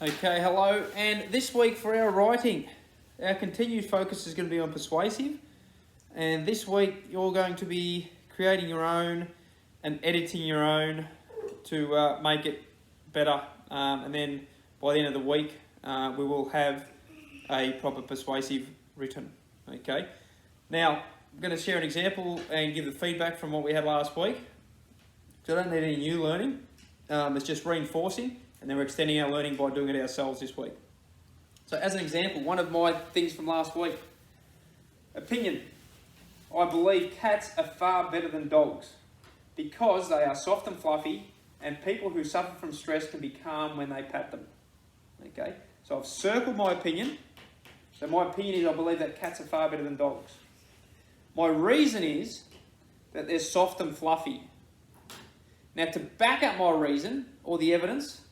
Okay, hello, and this week for our writing, our continued focus is going to be on persuasive, and this week you're going to be creating your own and editing your own to make it better, and then by the end of the week we will have a proper persuasive written. Okay, now I'm going to share an example and give the feedback from what we had last week. So I don't need any new learning, it's just reinforcing. And then we're extending our learning by doing it ourselves this week. So as an example, one of my things from last week. Opinion. I believe cats are far better than dogs because they are soft and fluffy and people who suffer from stress can be calm when they pat them. Okay, so I've circled my opinion. So my opinion is I believe that cats are far better than dogs. My reason is that they're soft and fluffy. Now to back up my reason, or the evidence,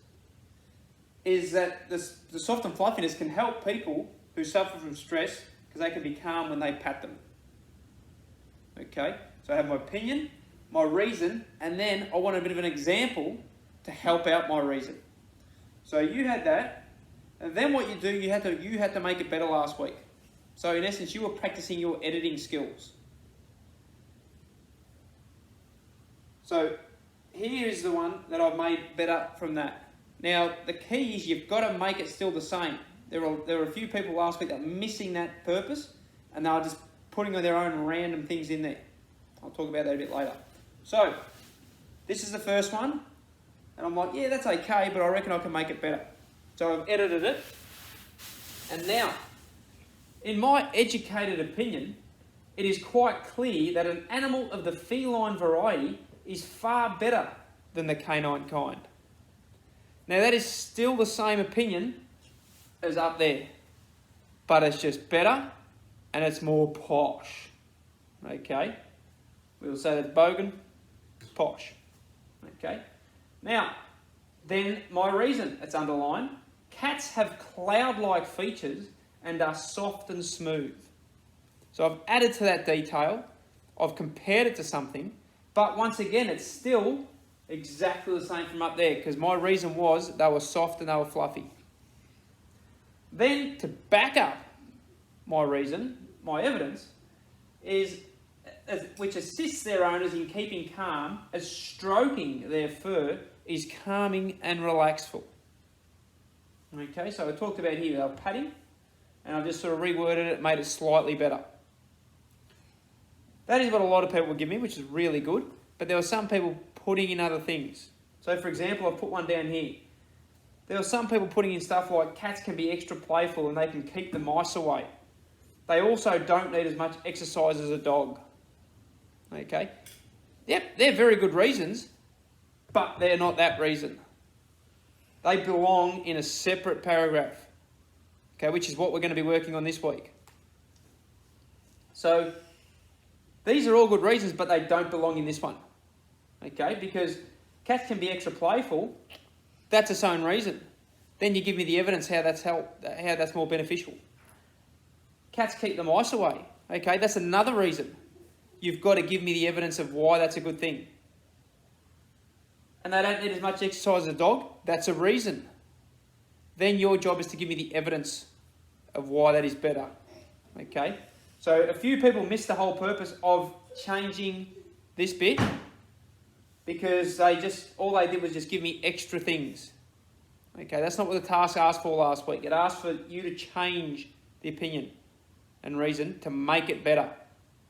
is that the soft and fluffiness can help people who suffer from stress because they can be calm when they pat them. Okay, so I have my opinion, my reason, and then I want a bit of an example to help out my reason. So you had that, and then what you do, you had to make it better last week. So in essence, you were practicing your editing skills. So here is the one that I've made better from that. Now, the key is you've got to make it still the same. There were a few people last week that were missing that purpose, and they were just putting their own random things in there. I'll talk about that a bit later. So, this is the first one, and I'm like, yeah, that's okay, but I reckon I can make it better. So I've edited it, and now, in my educated opinion, it is quite clear that an animal of the feline variety is far better than the canine kind. Now that is still the same opinion as up there, but it's just better and it's more posh. Okay, we'll say that's bogan, posh. Okay, now then my reason it's underlined, cats have cloud-like features and are soft and smooth. So I've added to that detail, I've compared it to something, but once again it's still exactly the same from up there because my reason was they were soft and they were fluffy. Then to back up my reason, my evidence, is which assists their owners in keeping calm as stroking their fur is calming and relaxful. Okay, so I talked about here, they were patting, and I've just sort of reworded it, made it slightly better. That is what a lot of people would give me, which is really good, but there were some people putting in other things. So for example, I've put one down here. There were some people putting in stuff like cats can be extra playful and they can keep the mice away. They also don't need as much exercise as a dog. Okay? Yep, they're very good reasons, but they're not that reason. They belong in a separate paragraph, okay, which is what we're going to be working on this week. So these are all good reasons, but they don't belong in this one. Okay, because cats can be extra playful, that's its own reason. Then you give me the evidence how that's more beneficial. Cats keep the mice away. Okay, that's another reason. You've got to give me the evidence of why that's a good thing. And they don't need as much exercise as a dog, that's a reason. Then your job is to give me the evidence of why that is better. Okay, so a few people missed the whole purpose of changing this bit, because all they did was just give me extra things. Okay, that's not what the task asked for last week. It asked for you to change the opinion and reason to make it better.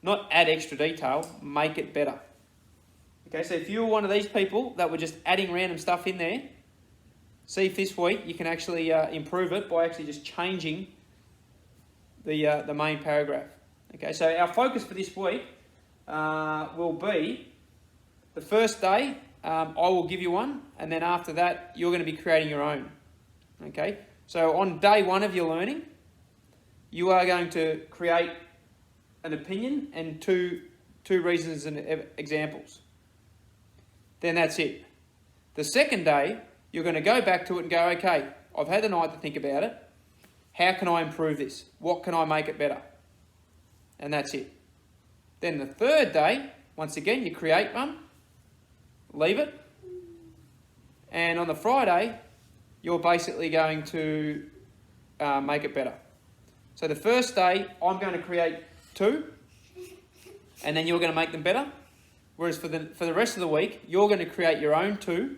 Not add extra detail, make it better. Okay, so if you were one of these people that were just adding random stuff in there, see if this week you can actually improve it by actually just changing the main paragraph. Okay, so our focus for this week will be the first day, I will give you one, and then after that, you're going to be creating your own. Okay? So on day one of your learning, you are going to create an opinion and two reasons and examples. Then that's it. The second day, you're going to go back to it and go, okay, I've had the night to think about it. How can I improve this? What can I make it better? And that's it. Then the third day, once again, you create one, leave it, and on the Friday, you're basically going to make it better. So the first day, I'm going to create 2, and then you're going to make them better. Whereas for the rest of the week, you're going to create your own 2,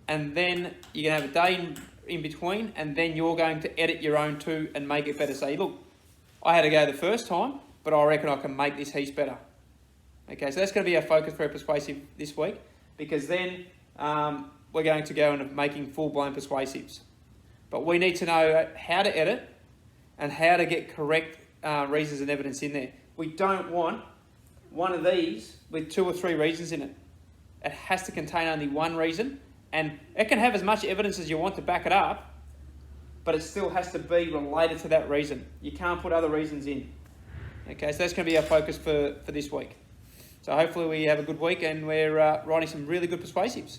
and then you're going to have a day in between, and then you're going to edit your own 2 and make it better. Say, look, I had to go the first time, but I reckon I can make this heaps better. Okay, so that's going to be our focus for our persuasive this week, because then we're going to go into making full-blown persuasives. But we need to know how to edit and how to get correct reasons and evidence in there. We don't want one of these with 2 or 3 reasons in it. It has to contain only one reason, and it can have as much evidence as you want to back it up, but it still has to be related to that reason. You can't put other reasons in. Okay, so that's going to be our focus for this week. So hopefully we have a good week and we're writing some really good persuasives.